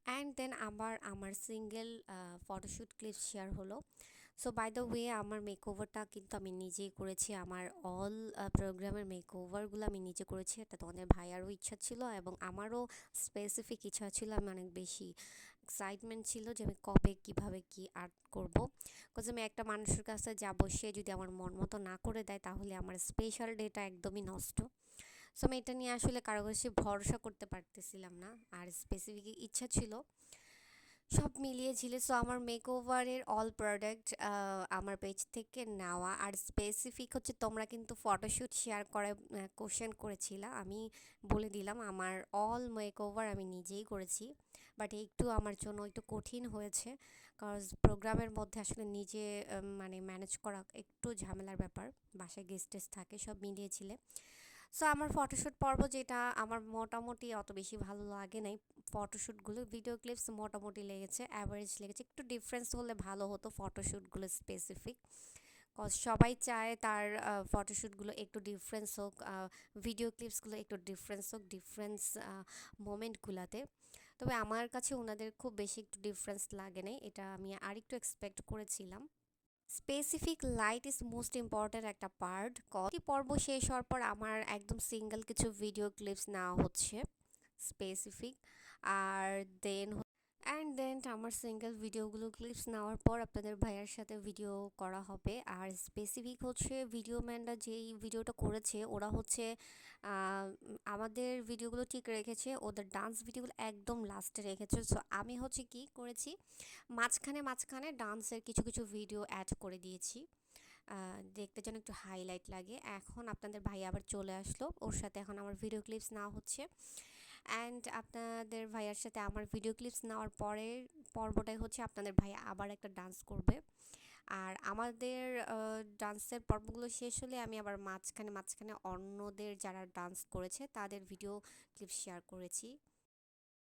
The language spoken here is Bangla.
অ্যান্ড দেন আবার আমার সিঙ্গেল ফটোশ্যুট ক্লিপ শেয়ার হলো। সো বাই দ্য ওয়ে আমার মেকওভারটা কিন্তু আমি নিজেই করেছি। আমার অল প্রোগ্রামের মেকওভারগুলো আমি নিজে করেছি। এটা তোমাদের ভাইয়ারও ইচ্ছা ছিল এবং আমারও স্পেসিফিক ইচ্ছা ছিল। আমি অনেক বেশি এক্সাইটমেন্ট ছিল যে আমি কবে কীভাবে কী আর্ট করব। বিকজ আমি একটা মানুষের কাছে যাবো, সে যদি আমার মন মতো না করে দেয় তাহলে আমার স্পেশাল ডেটা একদমই নষ্ট। সো আমি এটা নিয়ে আসলে কারো কাছে ভরসা করতে পারতেছিলাম না, আর স্পেসিফিক ইচ্ছা ছিল। সব মিলিয়ে ঝিলে সো আমার মেকওভারের অল প্রোডাক্ট আমার পেজ থেকে নেওয়া। আর স্পেসিফিক হচ্ছে তোমরা কিন্তু ফটোশ্যুট শেয়ার করে কোশ্চেন করেছিলা, আমি বলে দিলাম আমার অল মেকওভার আমি নিজেই করেছি। বাট একটু আমার জন্য একটু কঠিন হয়েছে, কজ প্রোগ্রামের মধ্যে আসলে নিজে মানে ম্যানেজ করা একটু ঝামেলার ব্যাপার। বাসায় গেস্ট টেস্ট থাকে, সব মিলিয়েছিলে। সো আমার ফটোশ্যুট পর্ব যেটা আমার মোটামুটি অত বেশি ভালো লাগে নাই। ফটোশ্যুটগুলো ভিডিও ক্লিপস মোটামুটি লেগেছে, অ্যাভারেজ লেগেছে। একটু ডিফারেন্স হলে ভালো হতো ফটোশ্যুটগুলো স্পেসিফিক, কজ সবাই চায় তার ফটোশ্যুটগুলো একটু ডিফারেন্স হোক, ভিডিও ক্লিপসগুলো একটু ডিফারেন্স হোক, ডিফারেন্স মোমেন্টগুলোতে। তবে আমার কাছে ওনাদের খুব বেশি একটু ডিফারেন্স লাগে নাই, এটা আমি আরেকটু এক্সপেক্ট করেছিলাম। Specific light is most important একটা পার্ট। কি পর্ব শেষ হওয়ার পর আমার একদম সিঙ্গেল কিছু ভিডিও ক্লিপস নেওয়া হচ্ছে স্পেসিফিক। আর দেন আমার সিঙ্গেল ভিডিওগুলো ক্লিপস নেওয়ার পর আপনাদের ভাইয়ার সাথে ভিডিও করা হবে। আর স্পেসিফিক হচ্ছে ভিডিও ম্যানরা যেই ভিডিওটা করেছে ওরা হচ্ছে আমাদের ভিডিওগুলো ঠিক রেখেছে, ওদের ডান্স ভিডিওগুলো একদম লাস্টে রেখেছে। সো আমি হচ্ছে কি করেছি, মাঝখানে মাঝখানে ডান্সের কিছু কিছু ভিডিও অ্যাড করে দিয়েছি, দেখতে যেন একটু হাইলাইট লাগে। এখন আপনাদের ভাই আবার চলে আসলো, ওর সাথে এখন আমার ভিডিও ক্লিপস নেওয়া হচ্ছে। অ্যান্ড আপনাদের ভাইয়ার সাথে আমার ভিডিও ক্লিপস নেওয়ার পরের পর্বটাই হচ্ছে আপনাদের ভাই আবার একটা ডান্স করবে। আর আমাদের ডান্সের পর্বগুলো শেষ হলে আমি আবার মাঝখানে মাঝখানে অন্যদের যারা ডান্স করেছে তাদের ভিডিও ক্লিপ শেয়ার করেছি।